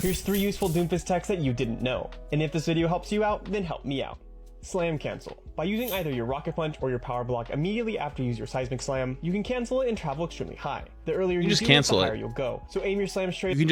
Here's 3 useful Doomfist techs that you didn't know. And if this video helps you out, then help me out. Slam cancel. By using either your rocket punch or your power block immediately after you use your seismic slam, you can cancel it and travel extremely high. The earlier you just do cancel it, the it. higher you'll go. So aim your slam straight. You can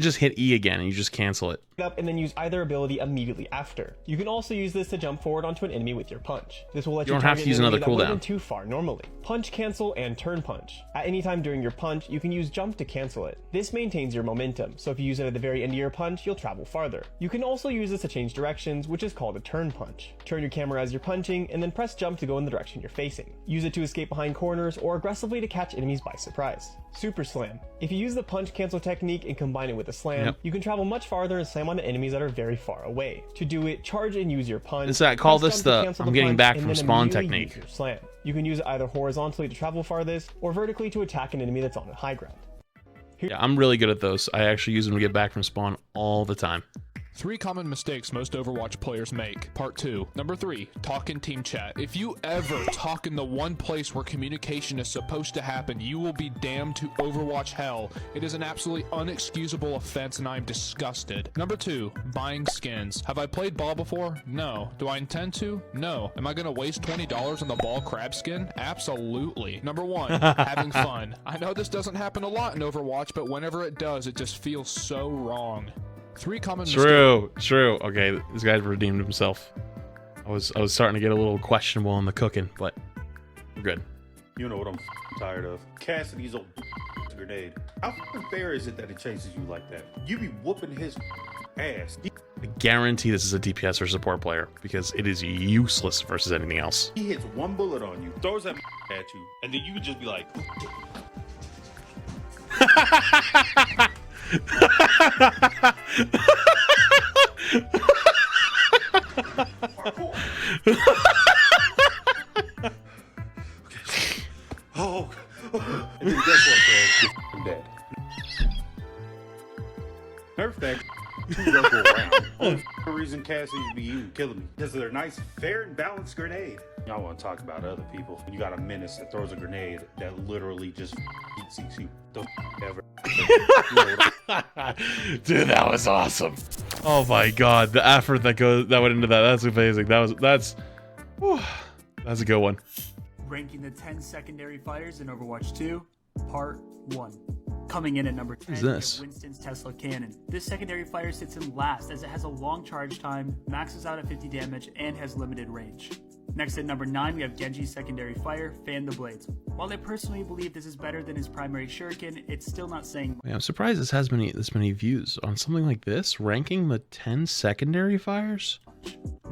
just hit E again and you just cancel it. Up and then use either ability immediately after. You can also use this to jump forward onto an enemy with your punch. This will let you don't have to use another cooldown. Too far normally. Punch cancel and turn punch. At any time during your punch, you can use jump to cancel it. This maintains your momentum, so if you use it at the very end of your punch, you'll travel farther. You can also use this to change directions, which is called a turn punch. Turn your camera as you're punching and then press jump to go in the direction you're facing. Use it to escape behind corners or aggressively to catch enemies by surprise. Super slam. If you use the punch cancel technique and combine it with a slam, you can travel much farther and slam onto enemies that are very far away. To do it, charge and use your punch. Is that call this the I'm getting back from spawn technique? Slam. You can use it either horizontally to travel farthest or vertically to attack an enemy that's on the high ground. Yeah, I'm really good at those. I actually use them to get back from spawn all the time. 3 common mistakes most Overwatch players make. Part 2. Number 3, talk in team chat. If you ever talk in the one place where communication is supposed to happen, you will be damned to Overwatch hell. It is an absolutely unexcusable offense and I'm disgusted. Number 2, buying skins. Have I played ball before? No. Do I intend to? No. Am I gonna waste $20 on the ball crab skin? Absolutely. Number 1, having fun. I know this doesn't happen a lot in Overwatch, but whenever it does, it just feels so wrong. 3 common True. Okay, this guy's redeemed himself. I was starting to get a little questionable on the cooking, but we're good. You know what I'm tired of? Cassidy's old grenade. How fair is it that it chases you like that? You be whooping his ass. I guarantee this is a DPS or support player because it is useless versus anything else. He hits 1 bullet on you, throws that at you, and then you can just be like... Oh, and then guess what, bro? I'm dead. Nerf that don't go around. Only reason Cassidy be you killing me because of their nice, fair, and balanced grenade. Y'all want to talk about other people? You got a menace that throws a grenade that literally just seeks you. Don't ever. Dude, that was awesome. Oh my god, the effort that went into that. That's amazing. That's a good one. Ranking the 10 secondary fighters in Overwatch 2, Part 1. Coming in at number 10 is Winston's Tesla Cannon. This secondary fire sits in last as it has a long charge time, maxes out at 50 damage, and has limited range. Next at number 9 we have Genji's secondary fire, Fan the Blades. While I personally believe this is better than his primary shuriken, it's still not saying much. I'm surprised this has this many views on something like this, ranking the 10 secondary fires.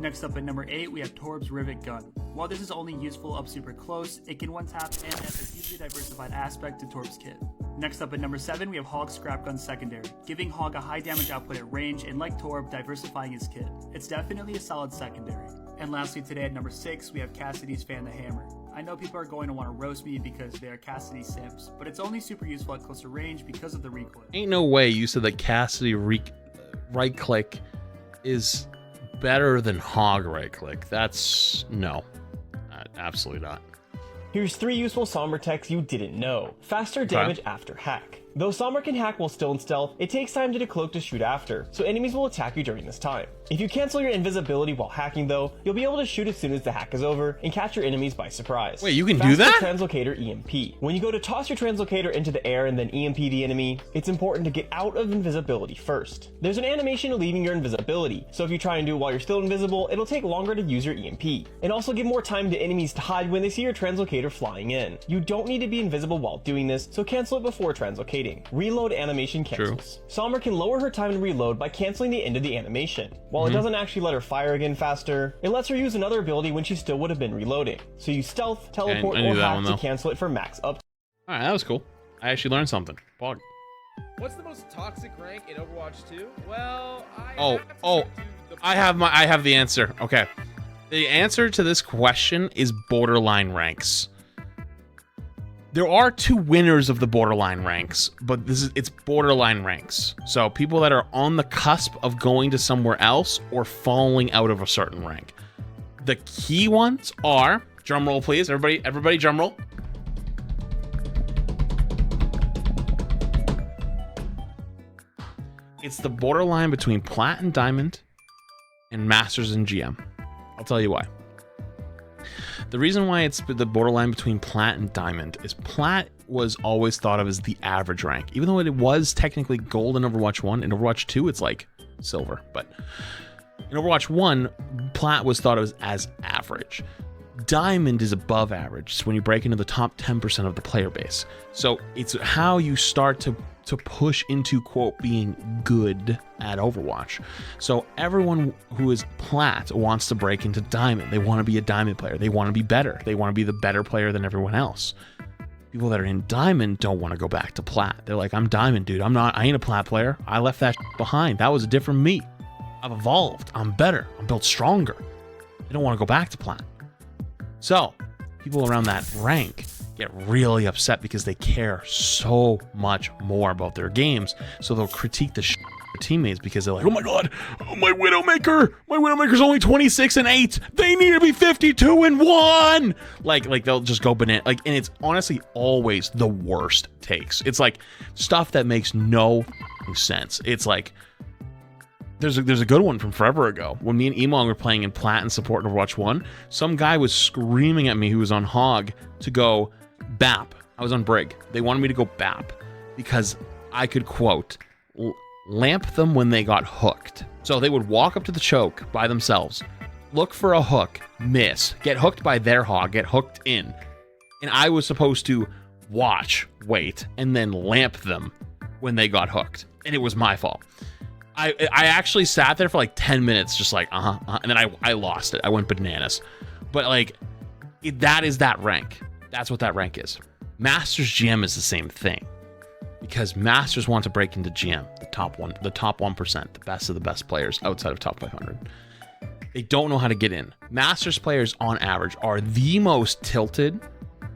Next up at number 8 we have Torb's Rivet Gun. While this is only useful up super close, it can one tap and has a hugely diversified aspect to Torb's kit. Next up at number 7 we have Hog's Scrap Gun secondary, giving Hog a high damage output at range and like Torb, diversifying his kit. It's definitely a solid secondary. And lastly today at number 6 we have Cassidy's Fan the Hammer. I know people are going to want to roast me because they are Cassidy simps, but it's only super useful at closer range because of the recoil. Ain't no way you said that Cassidy right click is better than Hog right click. That's no, absolutely not. Here's 3 useful Sombra techs you didn't know. Faster damage after hack. Though Sombra can hack while still in stealth, it takes time to decloak to shoot after, so enemies will attack you during this time. If you cancel your invisibility while hacking though, you'll be able to shoot as soon as the hack is over and catch your enemies by surprise. Wait, you can do that? Translocator EMP. When you go to toss your translocator into the air and then EMP the enemy, it's important to get out of invisibility first. There's an animation leaving your invisibility, so if you try and do it while you're still invisible, it'll take longer to use your EMP. And also give more time to enemies to hide when they see your translocator flying in. You don't need to be invisible while doing this, so cancel it before translocating. Reload animation cancels. Sombra can lower her time to reload by canceling the end of the animation. While it doesn't actually let her fire again faster, it lets her use another ability when she still would have been reloading. So use stealth, teleport, or hack to cancel it for max up. Alright, that was cool. I actually learned something. Bog. What's the most toxic rank in Overwatch 2? Well, I have the answer. Okay. The answer to this question is borderline ranks. There are 2 winners of the borderline ranks, but it's borderline ranks. So people that are on the cusp of going to somewhere else or falling out of a certain rank. The key ones are, drum roll please, everybody drum roll. It's the borderline between Plat and Diamond and Masters and GM. I'll tell you why. The reason why it's the borderline between Plat and Diamond is Plat was always thought of as the average rank. Even though it was technically gold in Overwatch 1, in Overwatch 2 it's like silver. But in Overwatch 1, Plat was thought of as average. Diamond is above average. So when you break into the top 10% of the player base. So it's how you start to push into, quote, being good at Overwatch. So everyone who is Plat wants to break into Diamond. They want to be a Diamond player. They want to be better. They want to be the better player than everyone else. People that are in Diamond don't want to go back to Plat. They're like, I'm Diamond, dude. I ain't a Plat player. I left that behind. That was a different me. I've evolved. I'm better. I'm built stronger. They don't want to go back to Plat. So people around that rank get really upset because they care so much more about their games. So they'll critique the shit of their teammates because they're like, oh my god, my Widowmaker's only 26-8. They need to be 52-1. Like they'll just go banana. Like, and it's honestly always the worst takes. It's like stuff that makes no sense. It's like there's a good one from forever ago. When me and Emong were playing in Plat and support in Overwatch 1, some guy was screaming at me who was on Hog to go BAP. I was on Brig. They wanted me to go BAP because I could, quote, lamp them when they got hooked. So they would walk up to the choke by themselves, look for a hook, miss, get hooked by their Hog, get hooked in. And I was supposed to watch, wait, and then lamp them when they got hooked. And it was my fault. I actually sat there for like 10 minutes just like, and then I lost it. I went bananas. But like, that is that rank. That's what that rank is. Masters GM is the same thing. Because Masters want to break into GM, the top 1%, the best of the best players outside of top 500. They don't know how to get in. Masters players on average are the most tilted,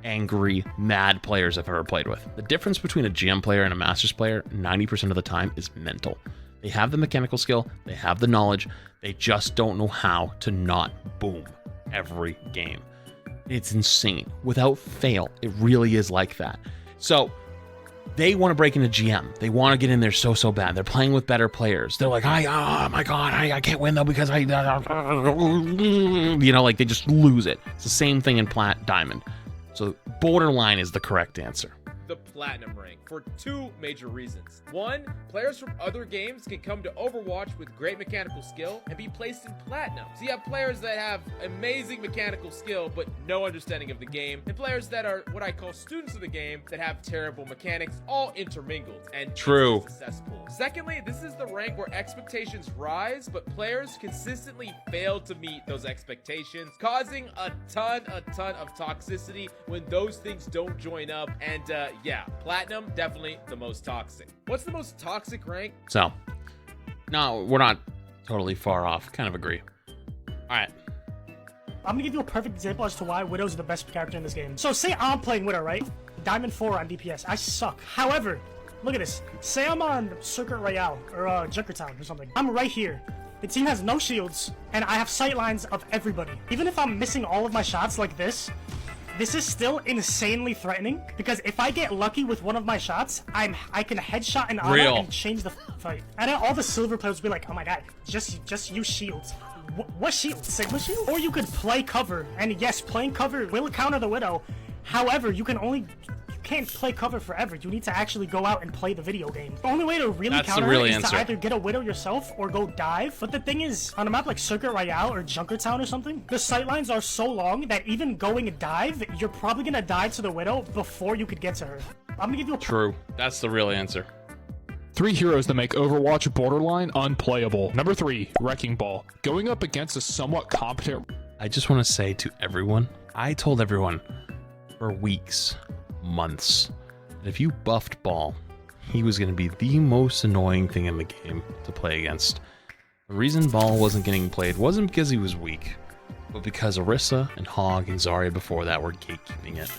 angry, mad players I've ever played with. The difference between a GM player and a Masters player 90% of the time is mental. They have the mechanical skill, they have the knowledge, they just don't know how to not boom every game. It's insane. Without fail, it really is like that. So they want to break into GM. They want to get in there so bad. They're playing with better players. They're like, oh my god, I can't win though because like they just lose it. It's the same thing in Plat Diamond. So borderline is the correct answer. The Platinum rank for two major reasons. One, players from other games can come to Overwatch with great mechanical skill and be placed in Platinum. So you have players that have amazing mechanical skill but no understanding of the game, and players that are what I call students of the game that have terrible mechanics, all intermingled and true. Successful. Secondly, this is the rank where expectations rise, but players consistently fail to meet those expectations, causing a ton of toxicity when those things don't join up. And yeah, Platinum, definitely the most toxic. What's the most toxic rank? So, no, we're not totally far off. Kind of agree. All right. I'm gonna give you a perfect example as to why Widow's the best character in this game. So say I'm playing Widow, right? Diamond 4 on DPS. I suck. However, look at this. Say I'm on Circuit Royale or Junkertown or something. I'm right here. The team has no shields, and I have sightlines of everybody. Even if I'm missing all of my shots like this is still insanely threatening, because if I get lucky with one of my shots, I can headshot an Ana and change the fight. And then all the silver players will be like, oh my god, just use shields. What shield? Sigma shield? Or you could play cover, and yes, playing cover will counter the Widow. However, you can't play cover forever. You need to actually go out and play the video game. The only way to really counter it is to either get a Widow yourself or go dive. But the thing is, on a map like Circuit Royale or Junkertown or something, the sightlines are so long that even going a dive, you're probably gonna die to the Widow before you could get to her. I'm gonna give you a... True. That's the real answer. 3 heroes that make Overwatch borderline unplayable. Number 3, Wrecking Ball. Going up against a somewhat competent... I just want to say to everyone, I told everyone for weeks, months, that if you buffed Ball, he was going to be the most annoying thing in the game to play against. The reason Ball wasn't getting played wasn't because he was weak, but because Orisa and Hog and Zarya before that were gatekeeping it.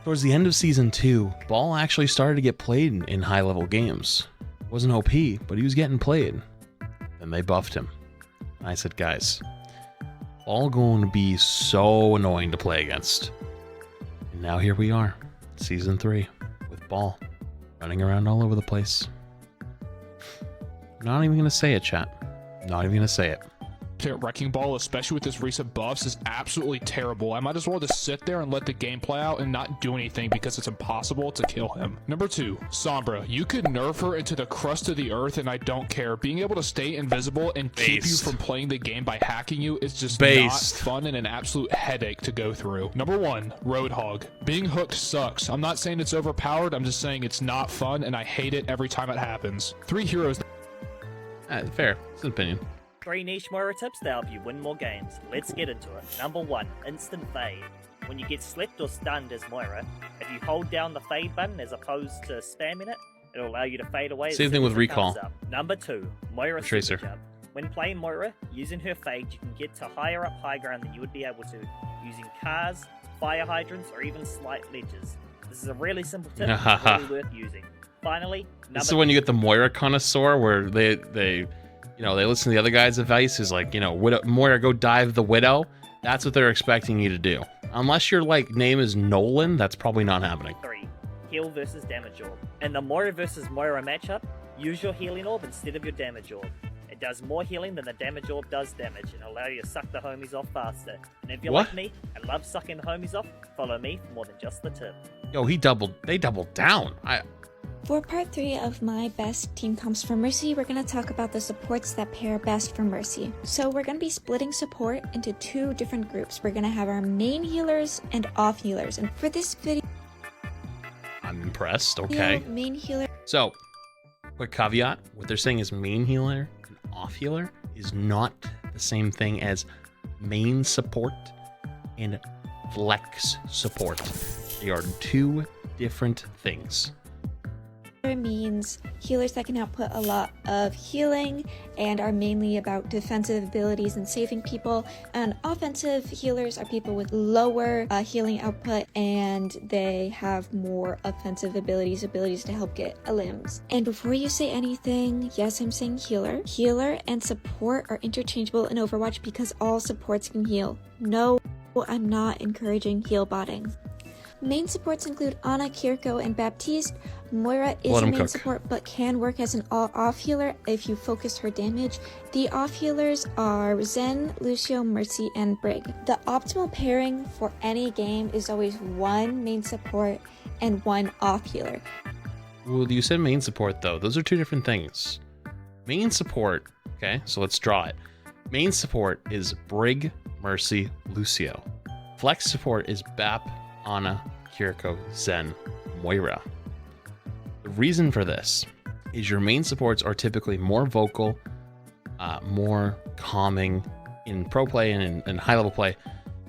Towards the end of Season 2, Ball actually started to get played in high-level games. Wasn't OP, but he was getting played. Then they buffed him. I said, guys, Ball going to be so annoying to play against. And now here we are, Season 3, with Ball running around all over the place. Not even gonna say it, chat. Not even gonna say it. Wrecking Ball, especially with his recent buffs, is absolutely terrible. I might as well just sit there and let the game play out and not do anything because it's impossible to kill him. Number 2, Sombra. You could nerf her into the crust of the earth and I don't care. Being able to stay invisible and keep you from playing the game by hacking you is just not fun and an absolute headache to go through. Number 1, Roadhog. Being hooked sucks. I'm not saying it's overpowered, I'm just saying it's not fun and I hate it every time it happens. 3 heroes. Fair. It's an opinion. 3 niche Moira tips to help you win more games. Let's get into it. Number 1, instant fade. When you get slept or stunned as Moira, if you hold down the fade button as opposed to spamming it, it'll allow you to fade away. Same thing with recall. Number 2, Moira Tracer. super jump. When playing Moira, using her fade, you can get to higher up high ground than you would be able to using cars, fire hydrants, or even slight ledges. This is a really simple tip, really worth using. Finally, this is when you get the Moira connoisseur, where they listen to the other guy's advice. Is like, Moira, go dive the Widow. That's what they're expecting you to do. Unless your name is Nolan, that's probably not happening. 3, heal versus damage orb. In the Moira versus Moira matchup, use your healing orb instead of your damage orb. It does more healing than the damage orb does damage and allow you to suck the homies off faster. And if you're like me and love sucking the homies off, follow me for more than just the tip. Yo, they doubled down. For part 3 of my best team comps for Mercy, we're going to talk about the supports that pair best for Mercy. So we're going to be splitting support into 2 different groups. We're going to have our main healers and off healers. And for this video, I'm impressed. Okay. Main healer. So, quick caveat: what they're saying is main healer and off healer is not the same thing as main support and flex support. They are 2 different things. Means healers that can output a lot of healing and are mainly about defensive abilities and saving people, and offensive healers are people with lower healing output and they have more offensive abilities to help get limbs. And before you say anything, yes, I'm saying healer and support are interchangeable in Overwatch because all supports can heal. No, I'm not encouraging heal botting. Main supports include Ana, Kiriko, and Baptiste. Moira is a main support but can work as an off healer if you focus her damage. The off healers are Zen, Lucio, Mercy, and Brig. The optimal pairing for any game is always 1 main support and 1 off healer. Well, you said main support though. Those are 2 different things. Main support, okay, so let's draw it. Main support is Brig, Mercy, Lucio. Flex support is Bap, Ana, Kiriko, Zen, Moira. The reason for this is your main supports are typically more vocal, more calming in pro play and in high level play.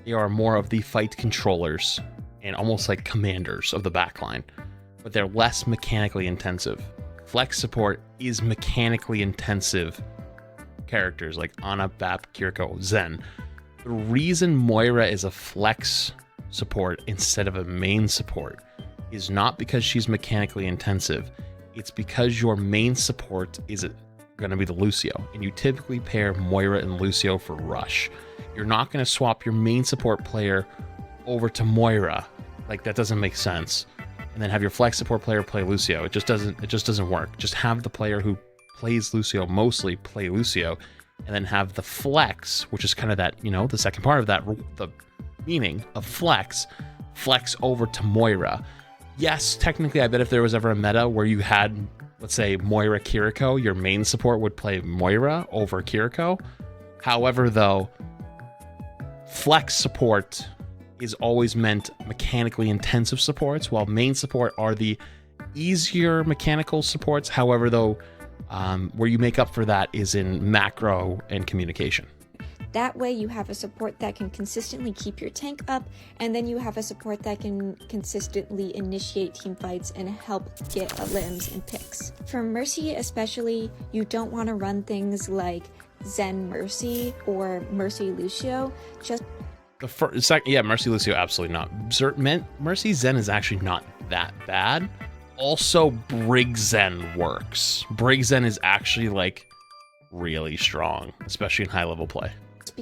They are more of the fight controllers and almost like commanders of the backline, but they're less mechanically intensive. Flex support is mechanically intensive characters like Ana, Bap, Kiriko, Zen. The reason Moira is a flex support instead of a main support is not because she's mechanically intensive. It's because your main support is going to be the Lucio, and you typically pair Moira and Lucio for rush. You're not going to swap your main support player over to Moira. Like, that doesn't make sense. And then have your flex support player play Lucio. It just doesn't work. Just have the player who plays Lucio mostly play Lucio, and then have the flex, which is kind of that, the second part of that, the meaning of flex over to Moira. Yes, technically, I bet if there was ever a meta where you had, let's say, Moira Kiriko, your main support would play Moira over Kiriko. However, though, flex support is always meant mechanically intensive supports, while main support are the easier mechanical supports. However, though, where you make up for that is in macro and communication. That way you have a support that can consistently keep your tank up, and then you have a support that can consistently initiate team fights and help get limbs and picks. For Mercy especially, you don't want to run things like Zen Mercy or Mercy Lucio. Just Mercy Lucio, absolutely not. Mercy Zen is actually not that bad. Also, Brig Zen works. Brig Zen is actually really strong, especially in high level play.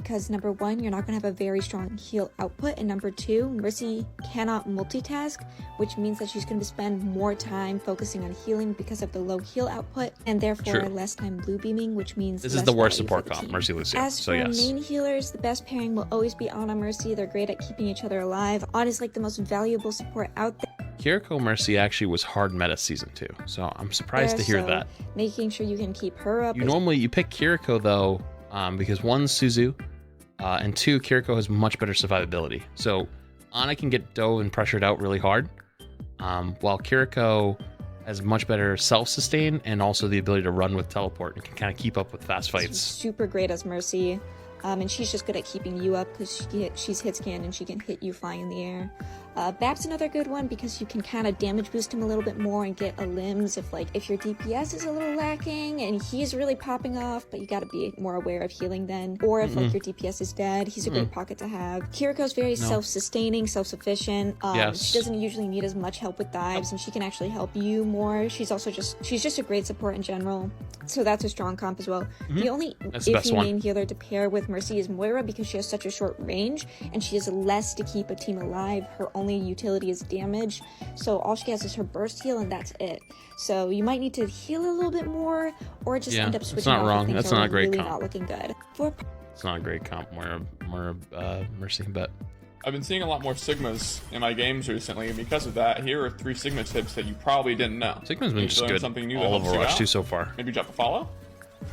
because number one, you're not going to have a very strong heal output, and number two, Mercy cannot multitask, which means that she's going to spend more time focusing on healing because of the low heal output, and therefore True. less time blue beaming, which means This is less the worst value support for the comp, team. Mercy Lucio. As So for yes. main healers, the best pairing will always be Ana Mercy. They're great at keeping each other alive. Ana is like the most valuable support out there. Kiriko Mercy actually was hard meta season 2, so I'm surprised to hear so that. Making sure you can keep her up. You pick Kiriko though, because one, Suzu, and two, Kiriko has much better survivability. So Ana can get dove and pressured out really hard, while Kiriko has much better self-sustain and also the ability to run with teleport and can kind of keep up with fast fights. Super great as Mercy. And she's just good at keeping you up because she's hit scan and she can hit you flying in the air. Bap's another good one because you can kind of damage boost him a little bit more and get a limbs if your DPS is a little lacking and he's really popping off, but you got to be more aware of healing then. Or if like your DPS is dead, he's a great pocket to have. Kiriko's very self-sustaining, self-sufficient. Yes. She doesn't usually need as much help with dives, and she can actually help you more. She's just a great support in general. So that's a strong comp as well. The only That's the best iffy one. main healer to pair with Mercy is Moira because she has such a short range and she has less to keep a team alive. Her only utility is damage, so all she has is her burst heal and that's it. So you might need to heal a little bit more or just end up that's switching not off wrong. if things That's are not a great really comp. not looking good. For It's not a great comp, more Mercy, but I've been seeing a lot more Sigmas in my games recently, and because of that, here are 3 Sigma tips that you probably didn't know. Sigma's been Maybe just learn good something new that all helps you Overwatch out. 2 so far. Maybe drop a follow.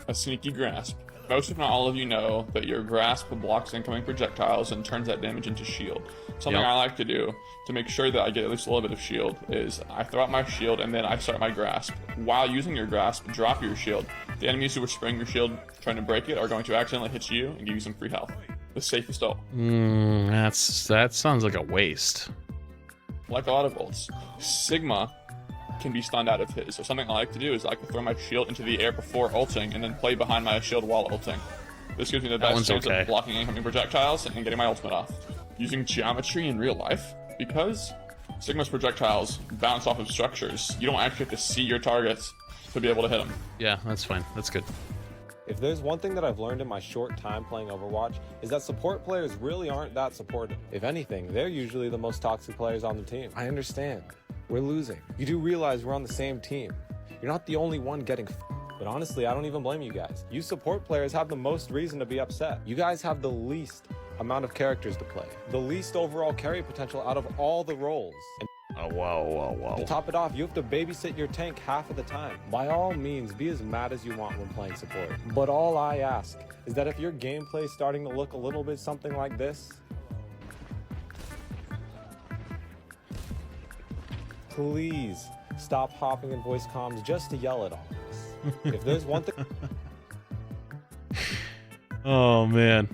A sneaky grasp. Most, if not all of you, know that your grasp blocks incoming projectiles and turns that damage into shield. Something Yep. I like to do to make sure that I get at least a little bit of shield is I throw out my shield and then I start my grasp. While using your grasp, drop your shield. The enemies who are spraying your shield trying to break it are going to accidentally hit you and give you some free health. The safest ult. That sounds like a waste. Like a lot of ults, Sigma can be stunned out of his. So something I like to do is I like to throw my shield into the air before ulting and then play behind my shield while ulting. This gives me the best one's chance okay. of blocking incoming projectiles and getting my ultimate off. Using geometry in real life, because Sigma's projectiles bounce off of structures, you don't actually have to see your targets to be able to hit them. Yeah, that's fine. That's good. If there's one thing that I've learned in my short time playing Overwatch, is that support players really aren't that supportive. If anything, they're usually the most toxic players on the team. I understand. We're losing. You do realize we're on the same team. You're not the only one getting but honestly, I don't even blame you guys. You support players have the most reason to be upset. You guys have the least amount of characters to play. The least overall carry potential out of all the roles. And Oh, whoa. to top it off, you have to babysit your tank half of the time. By all means, be as mad as you want when playing support. But all I ask is that if your gameplay is starting to look a little bit something like this, please stop hopping in voice comms just to yell at all of us. If there's one thing... Oh, man.